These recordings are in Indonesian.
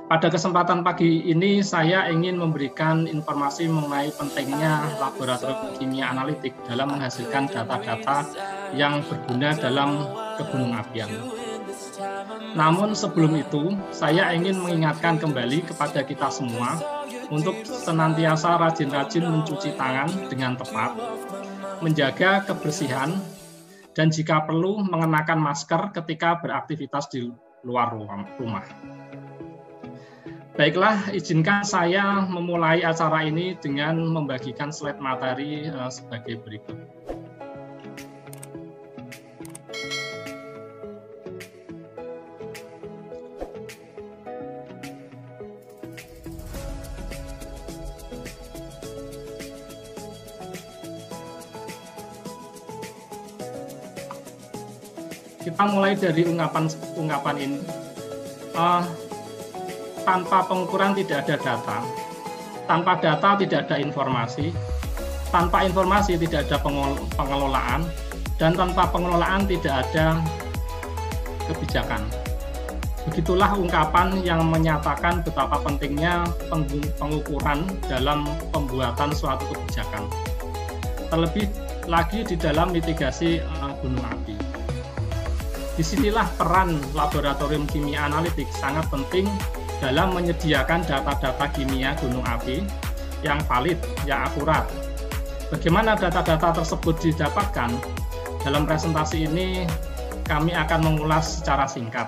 Pada kesempatan pagi ini saya ingin memberikan informasi mengenai pentingnya laboratorium kimia analitik dalam menghasilkan data-data yang berguna dalam kegunung-apian. Namun sebelum itu, saya ingin mengingatkan kembali kepada kita semua untuk senantiasa rajin-rajin mencuci tangan dengan tepat, menjaga kebersihan, dan jika perlu mengenakan masker ketika beraktivitas di luar rumah. Baiklah, izinkan saya memulai acara ini dengan membagikan slide materi sebagai berikut. Kita mulai dari ungkapan ini. Tanpa pengukuran tidak ada data, tanpa data tidak ada informasi, tanpa informasi tidak ada pengelolaan, dan tanpa pengelolaan tidak ada kebijakan. Begitulah ungkapan yang menyatakan betapa pentingnya pengukuran dalam pembuatan suatu kebijakan. Terlebih lagi di dalam mitigasi gunung api. Disinilah peran laboratorium kimia analitik sangat penting dalam menyediakan data-data kimia gunung api yang valid, yang akurat. Bagaimana data-data tersebut didapatkan? Dalam presentasi ini kami akan mengulas secara singkat.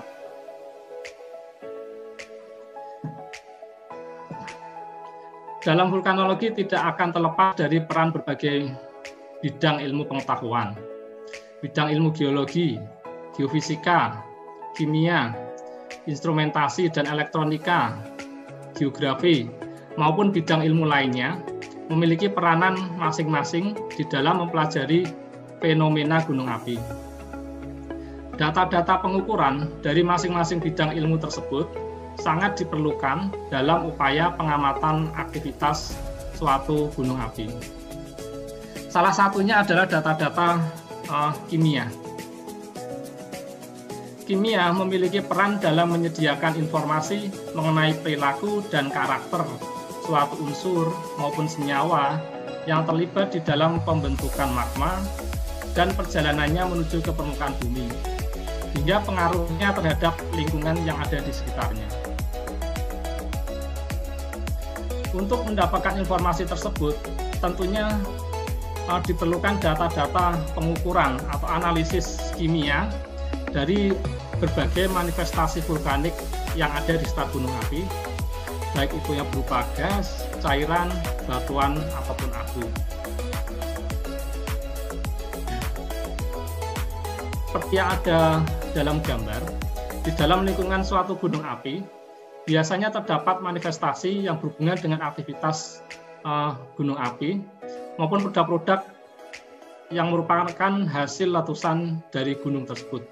Dalam vulkanologi tidak akan terlepas dari peran berbagai bidang ilmu pengetahuan, bidang ilmu geologi, geofisika, kimia, instrumentasi dan elektronika, geografi, maupun bidang ilmu lainnya memiliki peranan masing-masing di dalam mempelajari fenomena gunung api. Data-data pengukuran dari masing-masing bidang ilmu tersebut sangat diperlukan dalam upaya pengamatan aktivitas suatu gunung api. Salah satunya adalah data-data kimia. Kimia memiliki peran dalam menyediakan informasi mengenai perilaku dan karakter suatu unsur maupun senyawa yang terlibat di dalam pembentukan magma dan perjalanannya menuju ke permukaan bumi, hingga pengaruhnya terhadap lingkungan yang ada di sekitarnya. Untuk mendapatkan informasi tersebut, tentunya diperlukan data-data pengukuran atau analisis kimia dari berbagai manifestasi vulkanik yang ada di sekitar gunung api, baik itu yang berupa gas, cairan, batuan, ataupun abu. Seperti yang ada dalam gambar, di dalam lingkungan suatu gunung api, biasanya terdapat manifestasi yang berhubungan dengan aktivitas gunung api maupun produk-produk yang merupakan hasil letusan dari gunung tersebut,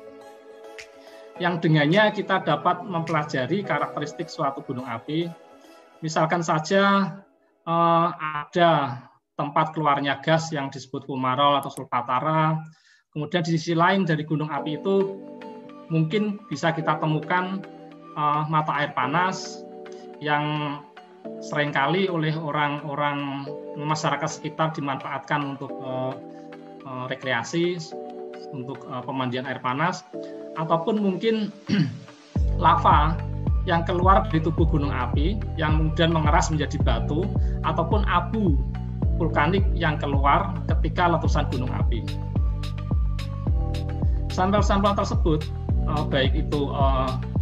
yang dengannya kita dapat mempelajari karakteristik suatu gunung api. Misalkan saja ada tempat keluarnya gas yang disebut fumarol atau sulfatara. Kemudian di sisi lain dari gunung api itu mungkin bisa kita temukan mata air panas yang seringkali oleh orang-orang masyarakat sekitar dimanfaatkan untuk rekreasi, untuk pemandian air panas, ataupun mungkin lava yang keluar dari tubuh gunung api yang kemudian mengeras menjadi batu, ataupun abu vulkanik yang keluar ketika letusan gunung api. Sampel-sampel tersebut, baik itu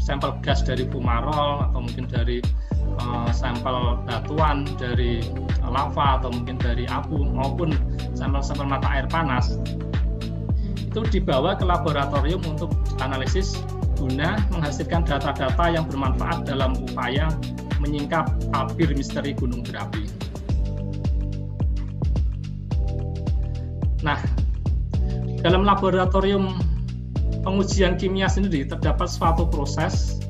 sampel gas dari fumarol atau mungkin dari sampel batuan dari lava atau mungkin dari abu maupun sampel-sampel mata air panas, itu dibawa ke laboratorium untuk analisis guna menghasilkan data-data yang bermanfaat dalam upaya menyingkap tabir misteri gunung berapi. Nah, dalam laboratorium pengujian kimia sendiri terdapat suatu proses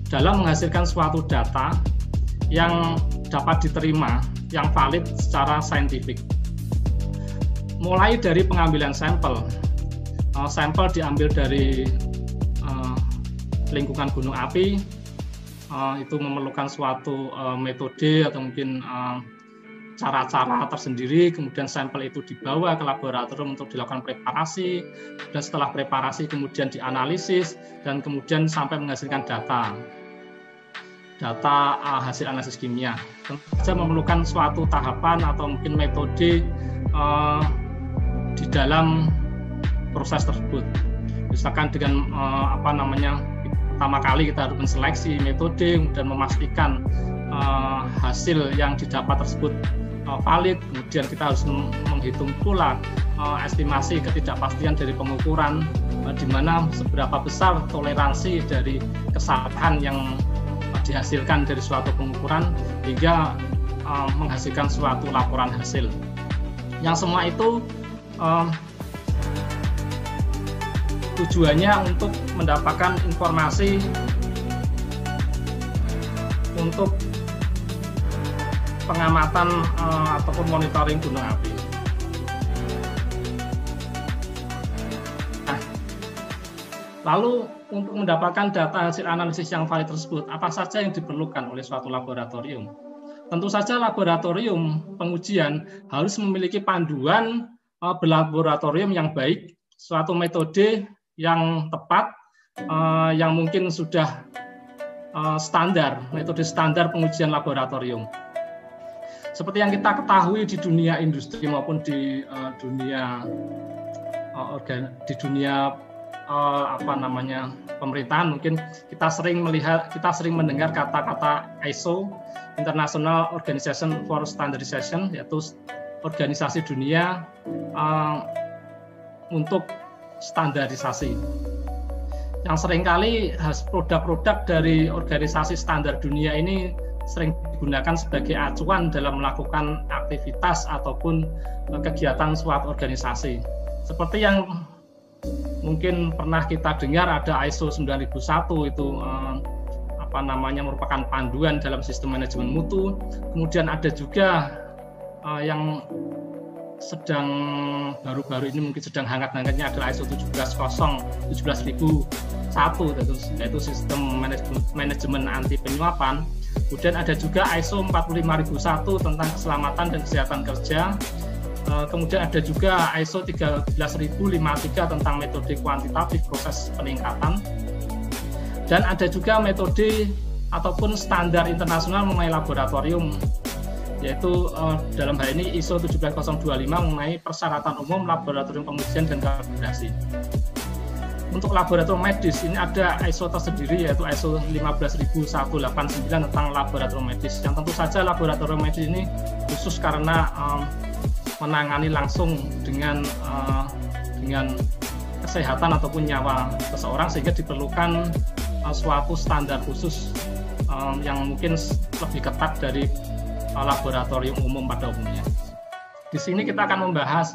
dalam menghasilkan suatu data yang dapat diterima, yang valid secara saintifik. Mulai dari pengambilan sampel, sampel diambil dari lingkungan gunung api, itu memerlukan suatu metode atau mungkin cara-cara tersendiri, kemudian sampel itu dibawa ke laboratorium untuk dilakukan preparasi, dan setelah preparasi kemudian dianalisis, dan kemudian sampai menghasilkan data hasil analisis kimia. Tentu saja memerlukan suatu tahapan atau mungkin metode di dalam proses tersebut. Misalkan dengan pertama kali kita harus menseleksi metode dan memastikan hasil yang didapat tersebut valid, kemudian kita harus menghitung pula estimasi ketidakpastian dari pengukuran, di mana seberapa besar toleransi dari kesalahan yang dihasilkan dari suatu pengukuran hingga menghasilkan suatu laporan hasil. Yang semua itu tujuannya untuk mendapatkan informasi untuk pengamatan ataupun monitoring gunung api. Nah, lalu untuk mendapatkan data hasil analisis yang valid tersebut, apa saja yang diperlukan oleh suatu laboratorium? Tentu saja laboratorium pengujian harus memiliki panduan berlaboratorium yang baik, suatu metode yang tepat, yang mungkin sudah standar, metode standar pengujian laboratorium. Seperti yang kita ketahui di dunia industri maupun di dunia pemerintahan, mungkin kita sering mendengar kata-kata ISO, International Organization for Standardization, yaitu organisasi dunia untuk standarisasi. Yang seringkali produk-produk dari organisasi standar dunia ini sering digunakan sebagai acuan dalam melakukan aktivitas ataupun kegiatan suatu organisasi. Seperti yang mungkin pernah kita dengar, ada ISO 9001 itu merupakan panduan dalam sistem manajemen mutu. Kemudian ada juga yang sedang baru-baru ini mungkin sedang hangat-hangatnya adalah ISO 17001 yaitu sistem manajemen anti penyuapan. Kemudian ada juga ISO 45001 tentang keselamatan dan kesehatan kerja. Kemudian ada juga ISO 13053 tentang metode kuantitatif proses peningkatan. Dan ada juga metode ataupun standar internasional mengenai laboratorium, yaitu dalam hal ini ISO 17025 mengenai persyaratan umum laboratorium pengujian dan kalibrasi. Untuk laboratorium medis ini ada ISO tersendiri, yaitu ISO 15189 tentang laboratorium medis, yang tentu saja laboratorium medis ini khusus karena menangani langsung dengan kesehatan ataupun nyawa seseorang, sehingga diperlukan suatu standar khusus yang mungkin lebih ketat dari laboratorium umum pada umumnya. Di sini kita akan membahas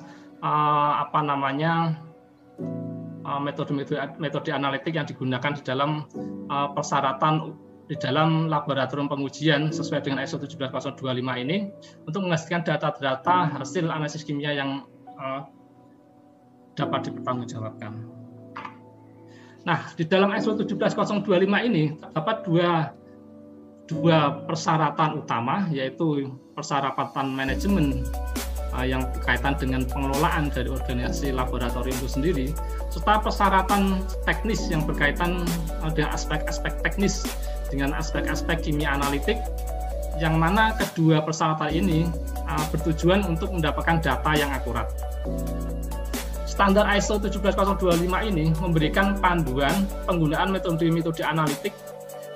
metode analitik yang digunakan di dalam persyaratan di dalam laboratorium pengujian sesuai dengan ISO 17025 ini untuk menghasilkan data-data hasil analisis kimia yang dapat dipertanggungjawabkan. Nah, di dalam ISO 17025 ini terdapat dua persyaratan utama, yaitu persyaratan manajemen yang berkaitan dengan pengelolaan dari organisasi laboratorium itu sendiri, serta persyaratan teknis yang berkaitan dengan aspek-aspek teknis dengan aspek-aspek kimia analitik, yang mana kedua persyaratan ini bertujuan untuk mendapatkan data yang akurat. Standar ISO 17025 ini memberikan panduan penggunaan metode-metode analitik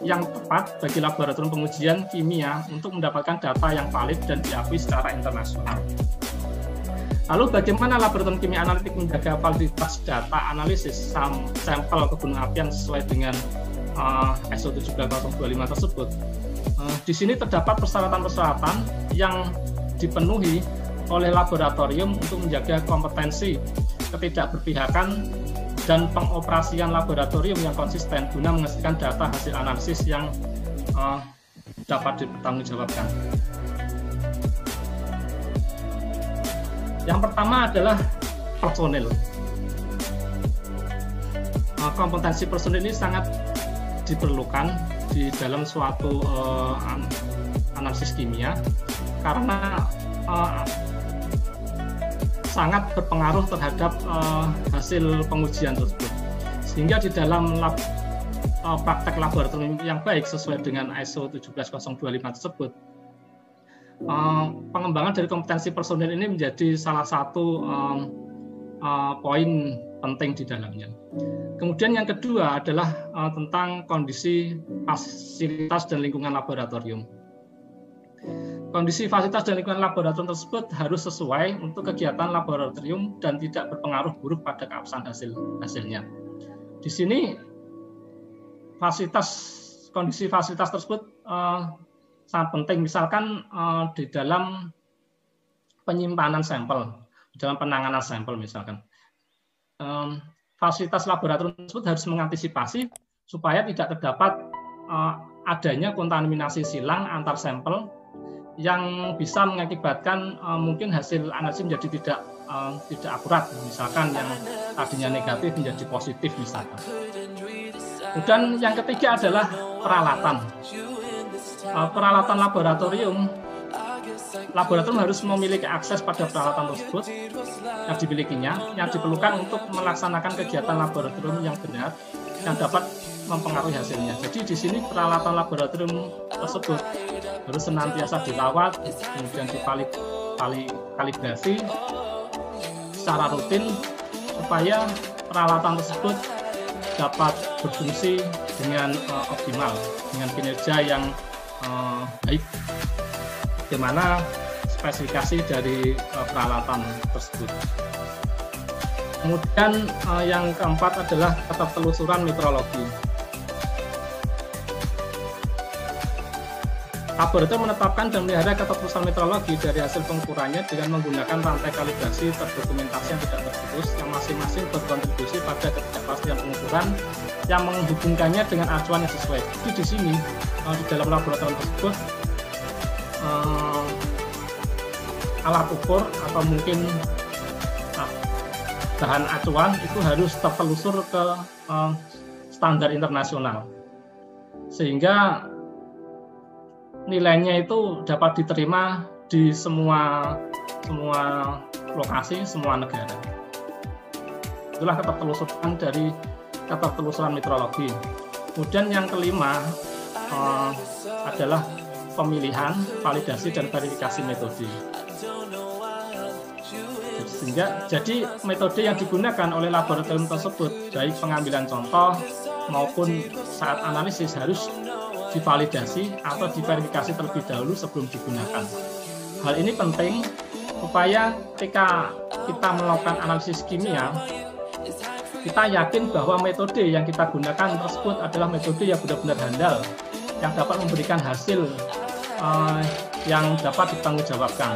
yang tepat bagi laboratorium pengujian kimia untuk mendapatkan data yang valid dan diakui secara internasional. Lalu bagaimana laboratorium kimia analitik menjaga validitas data analisis sampel ke gunung api yang sesuai dengan ISO 17025 tersebut? Di sini terdapat persyaratan-persyaratan yang dipenuhi oleh laboratorium untuk menjaga kompetensi, ketidakberpihakan, dan pengoperasian laboratorium yang konsisten guna menghasilkan data hasil analisis yang dapat dipertanggungjawabkan. Yang pertama adalah personil. Kompetensi personil ini sangat diperlukan di dalam suatu analisis kimia, karena sangat berpengaruh terhadap hasil pengujian tersebut. Sehingga di dalam praktek laboratorium yang baik sesuai dengan ISO 17025 tersebut, pengembangan dari kompetensi personil ini menjadi salah satu poin penting di dalamnya. Kemudian yang kedua adalah tentang kondisi fasilitas dan lingkungan laboratorium. Kondisi fasilitas dan lingkungan laboratorium tersebut harus sesuai untuk kegiatan laboratorium dan tidak berpengaruh buruk pada keabsahan hasilnya. Di sini kondisi fasilitas tersebut sangat penting. Misalkan di dalam penyimpanan sampel, di dalam penanganan sampel misalkan, fasilitas laboratorium tersebut harus mengantisipasi supaya tidak terdapat adanya kontaminasi silang antar sampel yang bisa mengakibatkan mungkin hasil analisis menjadi tidak akurat, misalkan yang tadinya negatif menjadi positif misalkan. Dan yang ketiga adalah peralatan. Peralatan laboratorium harus memiliki akses pada peralatan tersebut yang dimilikinya, yang diperlukan untuk melaksanakan kegiatan laboratorium yang benar, yang dapat mempengaruhi hasilnya. Jadi di sini peralatan laboratorium tersebut harus senantiasa dirawat, kemudian dikalibrasi secara rutin supaya peralatan tersebut dapat berfungsi dengan optimal, dengan kinerja yang baik, bagaimana spesifikasi dari peralatan tersebut. Kemudian yang keempat adalah ketertelusuran metrologi. Laboratorium menetapkan dan melihara ketertelusuran metrologi dari hasil pengukurannya dengan menggunakan rantai kalibrasi terdokumentasi yang tidak terputus, yang masing-masing berkontribusi pada ketidakpastian pengukuran yang menghubungkannya dengan acuan yang sesuai. Jadi di sini di dalam laboratorium tersebut alat ukur atau mungkin bahan acuan itu harus tertelusur ke standar internasional, sehingga nilainya itu dapat diterima di semua lokasi, semua negara. Itulah ketertelusuran metrologi. Kemudian yang kelima adalah pemilihan, validasi, dan verifikasi metode. Jadi metode yang digunakan oleh laboratorium tersebut, baik pengambilan contoh maupun saat analisis, harus divalidasi atau diverifikasi terlebih dahulu sebelum digunakan. Hal ini penting supaya ketika kita melakukan analisis kimia, kita yakin bahwa metode yang kita gunakan tersebut adalah metode yang benar-benar handal, yang dapat memberikan hasil yang dapat dipertanggungjawabkan.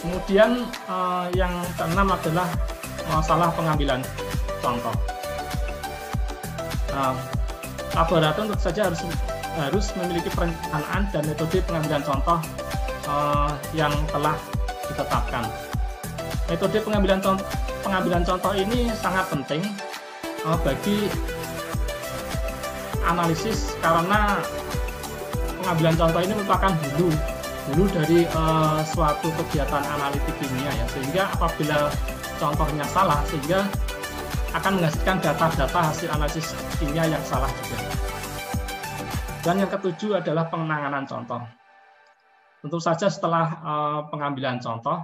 Kemudian yang keenam adalah masalah pengambilan contoh. Laboratorium tentu saja harus memiliki perencanaan dan metode pengambilan contoh yang telah ditetapkan. Metode pengambilan contoh ini sangat penting bagi analisis, karena pengambilan contoh ini merupakan hulu dari suatu kegiatan analitik kimia, ya, sehingga apabila contohnya salah, sehingga akan menghasilkan data-data hasil analisis kimia yang salah juga. Dan yang ketujuh adalah penanganan contoh. Tentu saja setelah pengambilan contoh,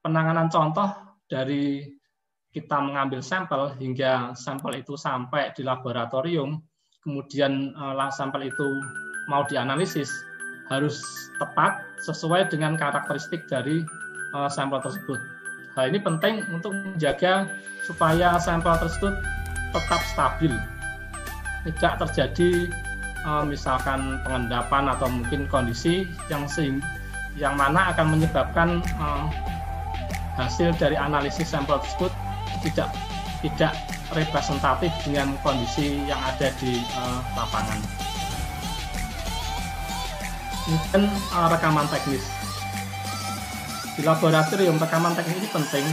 penanganan contoh dari kita mengambil sampel hingga sampel itu sampai di laboratorium, kemudian sampel itu mau dianalisis, harus tepat sesuai dengan karakteristik dari sampel tersebut. Hal ini penting untuk menjaga supaya sampel tersebut tetap stabil, tidak terjadi misalkan pengendapan atau mungkin kondisi yang mana akan menyebabkan hasil dari analisis sampel tersebut tidak representatif dengan kondisi yang ada di lapangan. Kemudian rekaman teknis. Di laboratorium, rekaman teknis ini penting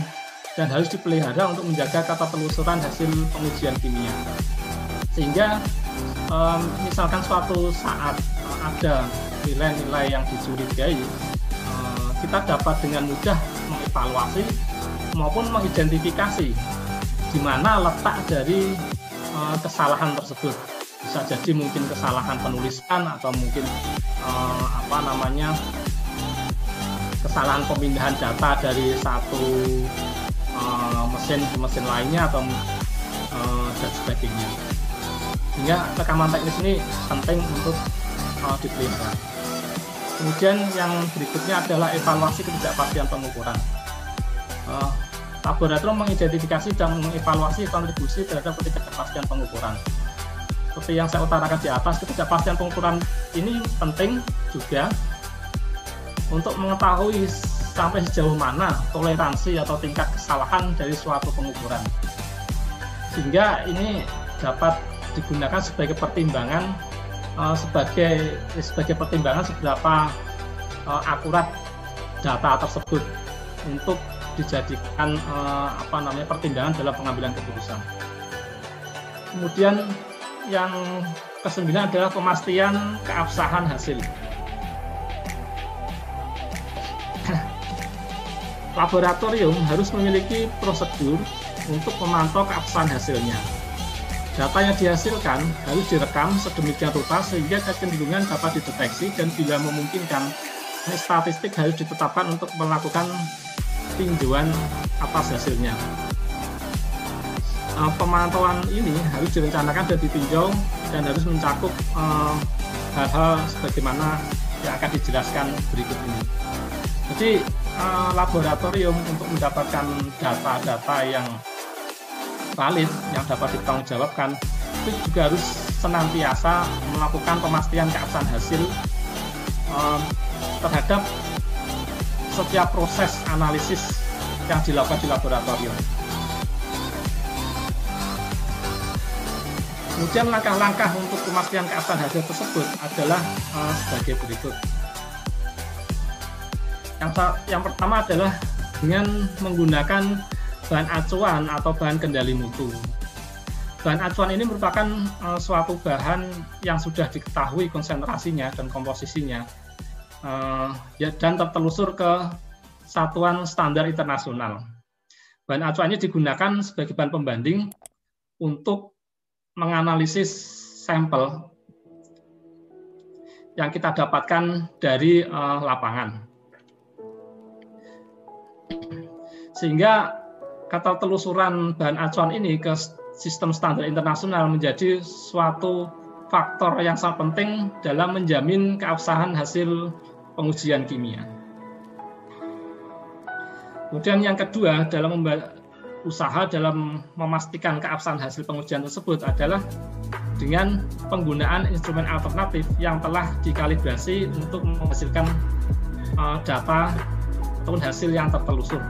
dan harus dipelihara untuk menjaga ketertelusuran hasil pengujian kimia. Sehingga misalkan suatu saat ada nilai-nilai yang dicurigai, kita dapat dengan mudah mengevaluasi maupun mengidentifikasi di mana letak dari kesalahan tersebut. Bisa jadi mungkin kesalahan penulisan atau mungkin kesalahan pemindahan data dari satu mesin ke mesin lainnya atau dan sebagainya. Sehingga rekaman teknis ini penting untuk dipelihara. Kemudian yang berikutnya adalah evaluasi ketidakpastian pengukuran. Laboratorium mengidentifikasi dan mengevaluasi kontribusi terhadap ketidakpastian pengukuran. Seperti yang saya utarakan di atas, ketidakpastian pengukuran ini penting juga untuk mengetahui sampai sejauh mana toleransi atau tingkat kesalahan dari suatu pengukuran. Sehingga ini dapat digunakan sebagai pertimbangan sebagai pertimbangan seberapa akurat data tersebut untuk dijadikan pertimbangan dalam pengambilan keputusan. Kemudian yang ke-9 adalah pemastian keabsahan hasil. Laboratorium harus memiliki prosedur untuk memantau keabsahan hasilnya. Data yang dihasilkan harus direkam sedemikian rupa sehingga kecenderungan dapat dideteksi dan bila memungkinkan, statistik harus ditetapkan untuk melakukan tinjauan atas hasilnya. Pemantauan ini harus direncanakan dan ditinjau dan harus mencakup hal-hal sebagaimana yang akan dijelaskan berikut ini. Jadi laboratorium untuk mendapatkan data-data yang valid yang dapat dipertanggungjawabkan itu juga harus senantiasa melakukan pemastian keabsahan hasil terhadap setiap proses analisis yang dilakukan di laboratorium. Kemudian langkah-langkah untuk pemastian keabsahan hasil tersebut adalah sebagai berikut. Yang pertama adalah dengan menggunakan bahan acuan atau bahan kendali mutu. Bahan acuan ini merupakan suatu bahan yang sudah diketahui konsentrasinya dan komposisinya dan tertelusur ke satuan standar internasional. Bahan acuan ini digunakan sebagai bahan pembanding untuk menganalisis sampel yang kita dapatkan dari lapangan. Sehingga ketertelusuran bahan acuan ini ke sistem standar internasional menjadi suatu faktor yang sangat penting dalam menjamin keabsahan hasil pengujian kimia. Kemudian yang kedua dalam usaha dalam memastikan keabsahan hasil pengujian tersebut adalah dengan penggunaan instrumen alternatif yang telah dikalibrasi untuk menghasilkan data ataupun hasil yang tertelusur.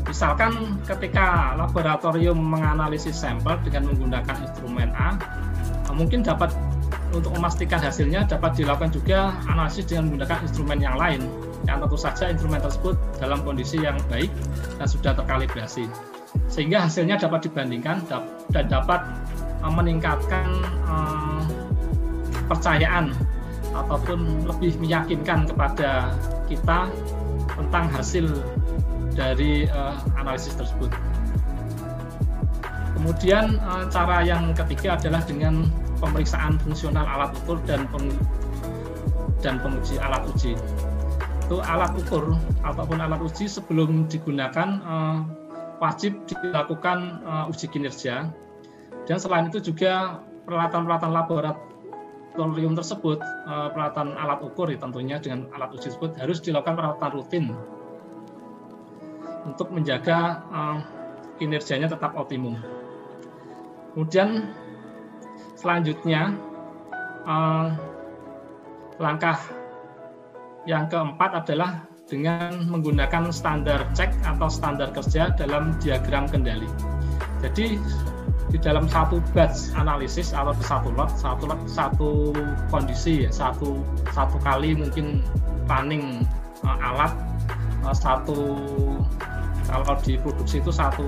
Misalkan ketika laboratorium menganalisis sampel dengan menggunakan instrumen A, mungkin dapat untuk memastikan hasilnya dapat dilakukan juga analisis dengan menggunakan instrumen yang lain, yang tentu saja instrumen tersebut dalam kondisi yang baik dan sudah terkalibrasi, sehingga hasilnya dapat dibandingkan dan dapat meningkatkan kepercayaan ataupun lebih meyakinkan kepada kita tentang hasil dari analisis tersebut. Kemudian cara yang ketiga adalah dengan pemeriksaan fungsional alat ukur dan penguji alat uji. Itu alat ukur ataupun alat uji sebelum digunakan wajib dilakukan uji kinerja, dan selain itu juga peralatan-peralatan laboratorium tersebut, peralatan alat ukur tentunya dengan alat uji tersebut harus dilakukan perawatan rutin untuk menjaga kinerjanya tetap optimum. Kemudian selanjutnya langkah yang keempat adalah dengan menggunakan standar cek atau standar kerja dalam diagram kendali. Jadi di dalam satu batch analisis atau satu kondisi, satu kali mungkin running alat, kalau di produksi itu satu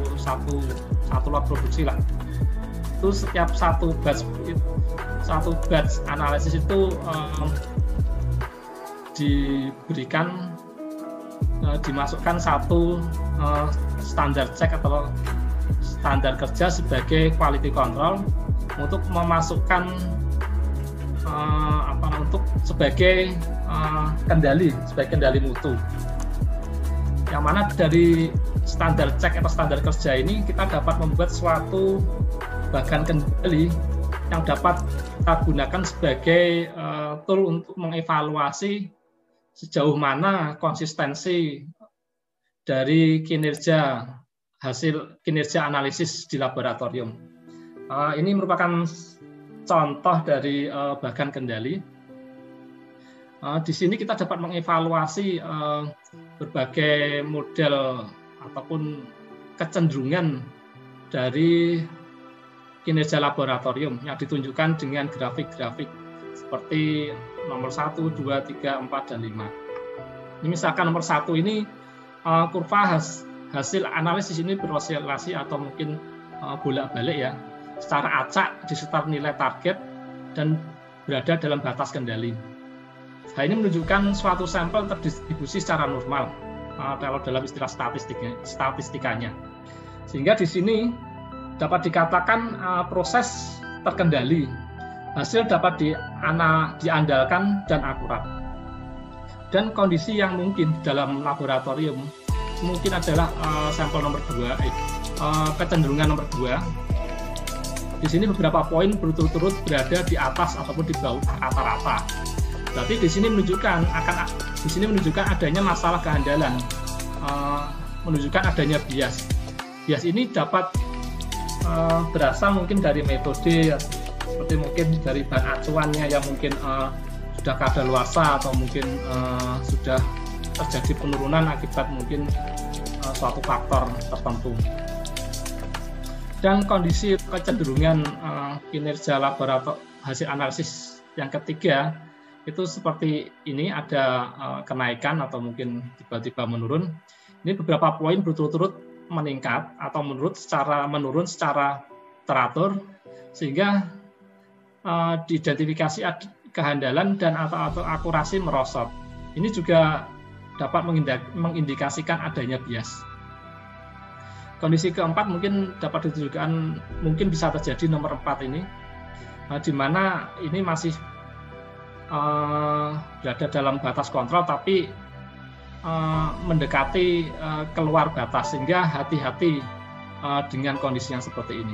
lot produksi lah. itu setiap satu batch analisis itu diberikan dimasukkan satu standar check atau standar kerja sebagai quality control untuk memasukkan sebagai kendali mutu. Yang mana dari standar check atau standar kerja ini kita dapat membuat suatu bagan kendali yang dapat kita gunakan sebagai tool untuk mengevaluasi sejauh mana konsistensi dari kinerja analisis di laboratorium. Ini merupakan contoh dari bagan kendali. Di sini kita dapat mengevaluasi berbagai model ataupun kecenderungan dari kinerja laboratorium yang ditunjukkan dengan grafik-grafik seperti nomor 1, 2, 3, 4, dan 5. Ini misalkan nomor 1 ini kurva hasil analisis ini beroscilasi atau mungkin bolak-balik ya, secara acak di sekitar nilai target dan berada dalam batas kendali. Hal ini menunjukkan suatu sampel terdistribusi secara normal kalau dalam istilah statistikanya. Sehingga di sini dapat dikatakan proses terkendali. Hasil dapat diandalkan dan akurat. Dan kondisi yang mungkin dalam laboratorium mungkin adalah sampel nomor 2, kecenderungan nomor 2. Di sini beberapa poin berturut-turut berada di atas ataupun di bawah rata-rata. Berarti di sini menunjukkan adanya masalah kehandalan, menunjukkan adanya bias. Bias ini dapat berasal mungkin dari metode, seperti mungkin dari bahan acuannya yang mungkin sudah kadaluarsa atau mungkin sudah terjadi penurunan akibat mungkin suatu faktor tertentu. Dan kondisi kecenderungan kinerja laboratorium hasil analisis yang ketiga itu seperti ini, ada kenaikan atau mungkin tiba-tiba menurun. Ini beberapa poin berturut-turut meningkat atau menurun secara teratur, sehingga diidentifikasi kehandalan dan atau akurasi merosot. Ini juga dapat mengindikasikan adanya bias. Kondisi keempat mungkin dapat ditunjukkan, mungkin bisa terjadi nomor 4 ini, di mana ini masih berada dalam batas kontrol tapi mendekati keluar batas, sehingga hati-hati dengan kondisi yang seperti ini.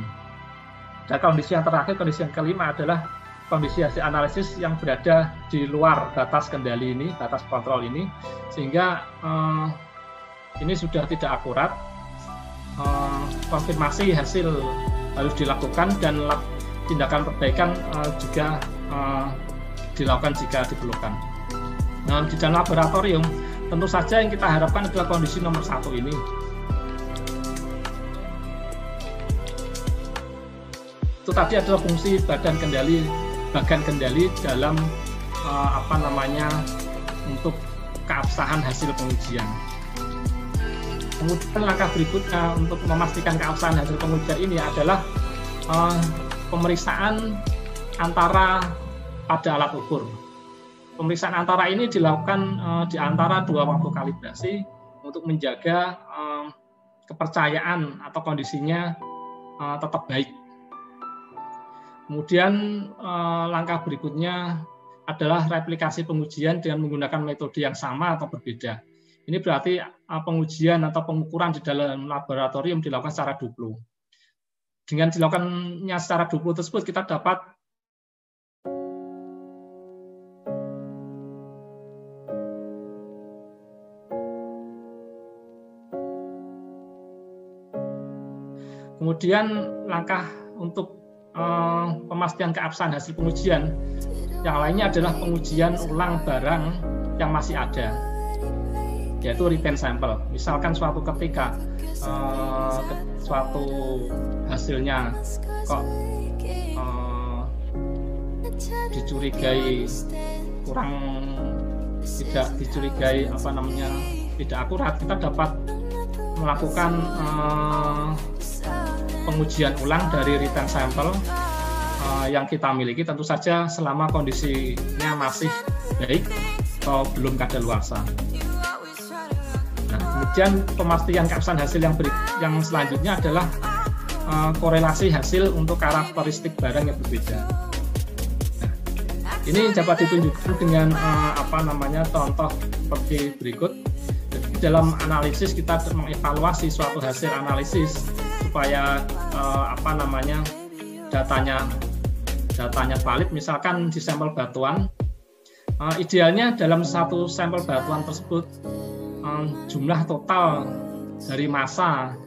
Dan kondisi yang terakhir, kondisi yang kelima adalah kondisi hasil analisis yang berada di luar batas kendali ini, batas kontrol ini, sehingga ini sudah tidak akurat. Konfirmasi hasil harus dilakukan dan tindakan perbaikan juga dilakukan jika diperlukan. Nah, di dalam laboratorium tentu saja yang kita harapkan adalah kondisi nomor 1 ini. Itu tadi adalah fungsi bagan kendali dalam untuk keabsahan hasil pengujian. Kemudian langkah berikutnya untuk memastikan keabsahan hasil pengujian ini adalah pemeriksaan antara pada alat ukur. Pemeriksaan antara ini dilakukan di antara 2 waktu kalibrasi untuk menjaga kepercayaan atau kondisinya tetap baik. Kemudian langkah berikutnya adalah replikasi pengujian dengan menggunakan metode yang sama atau berbeda. Ini berarti pengujian atau pengukuran di dalam laboratorium dilakukan secara duplo. Dengan dilakukannya secara duplo tersebut, kita dapat kemudian langkah untuk pemastian keabsahan hasil pengujian yang lainnya adalah pengujian ulang barang yang masih ada, yaitu retain sample. Misalkan suatu ketika suatu hasilnya kok dicurigai tidak akurat, kita dapat melakukan pengujian ulang dari return sampel yang kita miliki, tentu saja selama kondisinya masih baik atau belum kadaluarsa. Nah, kemudian pemastian keabsahan hasil yang selanjutnya adalah korelasi hasil untuk karakteristik barang yang berbeda. Nah, ini dapat ditunjukkan dengan contoh seperti berikut. Jadi, dalam analisis kita mengevaluasi suatu hasil analisis supaya datanya valid. Misalkan di sampel batuan, idealnya dalam satu sampel batuan tersebut jumlah total dari massa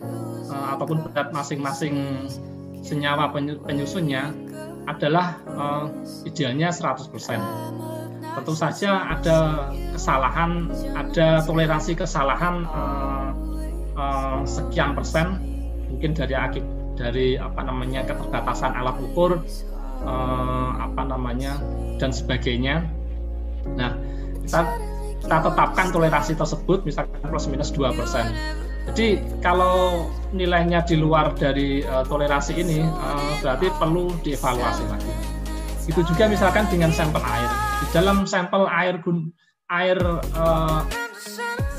ataupun berat masing-masing senyawa penyusunnya adalah idealnya 100%. Tentu saja ada kesalahan, ada toleransi kesalahan sekian persen, mungkin dari keterbatasan alat ukur, dan sebagainya. Nah, kita tetapkan toleransi tersebut misalkan plus minus 2%. Jadi kalau nilainya di luar dari toleransi ini, berarti perlu dievaluasi lagi. Itu juga misalkan dengan sampel air. Di dalam sampel air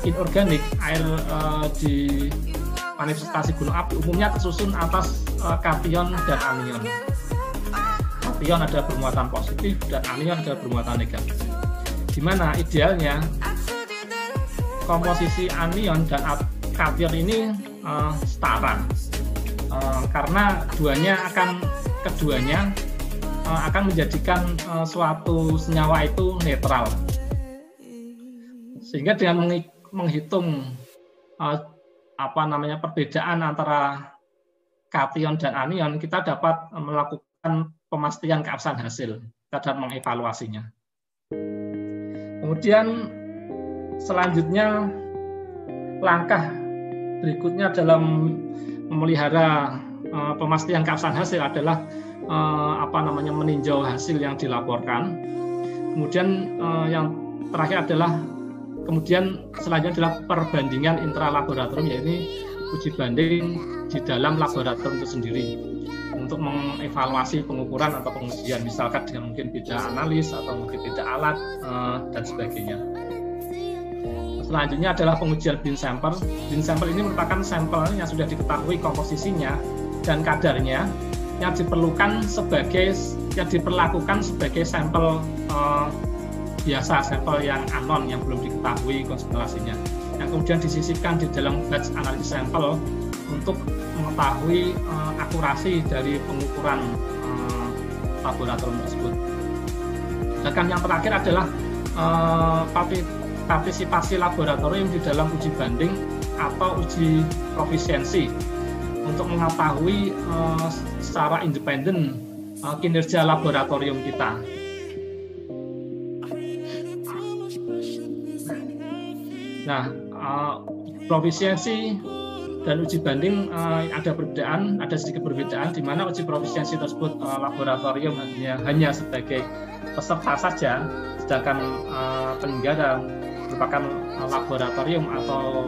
inorganik, air di manifestasi gunung api umumnya tersusun atas kation dan anion. Kation adalah bermuatan positif dan anion adalah bermuatan negatif. Di mana idealnya komposisi anion dan kation ini setara, karena keduanya akan menjadikan suatu senyawa itu netral, sehingga dengan menghitung perbedaan antara kation dan anion, kita dapat melakukan pemastian keabsahan hasil, kita dapat mengevaluasinya. Kemudian selanjutnya, langkah berikutnya dalam memelihara pemastian keabsahan hasil adalah meninjau hasil yang dilaporkan. Kemudian yang terakhir adalah selanjutnya adalah perbandingan intralaboratorium, yaitu uji banding di dalam laboratorium itu sendiri untuk mengevaluasi pengukuran atau pengujian, misalkan dengan mungkin beda analis atau mungkin beda alat dan sebagainya. Selanjutnya adalah pengujian bin sampel. Bin sampel ini merupakan sampel yang sudah diketahui komposisinya dan kadarnya yang diperlakukan sebagai sampel biasa, sampel yang anon yang belum diketahui konsentrasinya, yang kemudian disisipkan di dalam batch analisis sampel untuk mengetahui akurasi dari pengukuran laboratorium tersebut. Dan yang terakhir adalah partisipasi laboratorium di dalam uji banding atau uji profisiensi untuk mengetahui secara independen kinerja laboratorium kita. Nah, profisiensi dan uji banding ada sedikit perbedaan, di mana uji profisiensi tersebut laboratorium hanya sebagai peserta saja, sedangkan penyelenggara merupakan laboratorium atau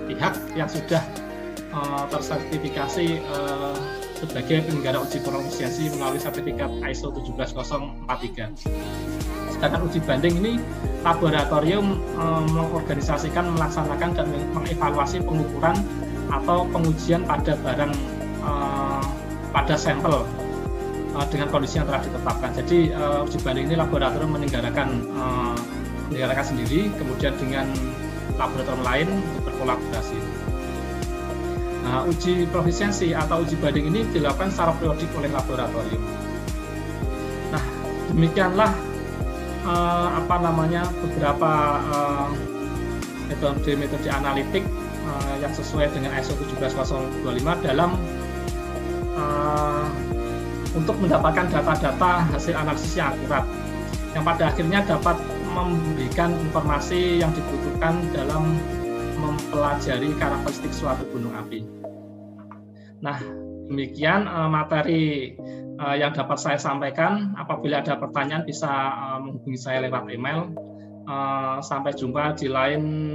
pihak yang sudah tersertifikasi sebagai penyelenggara uji profisiensi melalui sertifikat ISO 17043. Sedangkan uji banding ini laboratorium mengorganisasikan, melaksanakan dan mengevaluasi pengukuran atau pengujian pada barang pada sampel dengan kondisi yang telah ditetapkan. Jadi uji banding ini laboratorium menyelenggarakan sendiri, kemudian dengan laboratorium lain untuk berkolaborasi. Nah, uji profisiensi atau uji banding ini dilakukan secara periodik oleh laboratorium. Nah, demikianlah beberapa metode analitik yang sesuai dengan ISO 17025 dalam untuk mendapatkan data-data hasil analisis yang akurat, yang pada akhirnya dapat memberikan informasi yang dibutuhkan dalam mempelajari karakteristik suatu gunung api. Nah, demikian materi yang dapat saya sampaikan. Apabila ada pertanyaan bisa menghubungi saya lewat email. Sampai jumpa di lain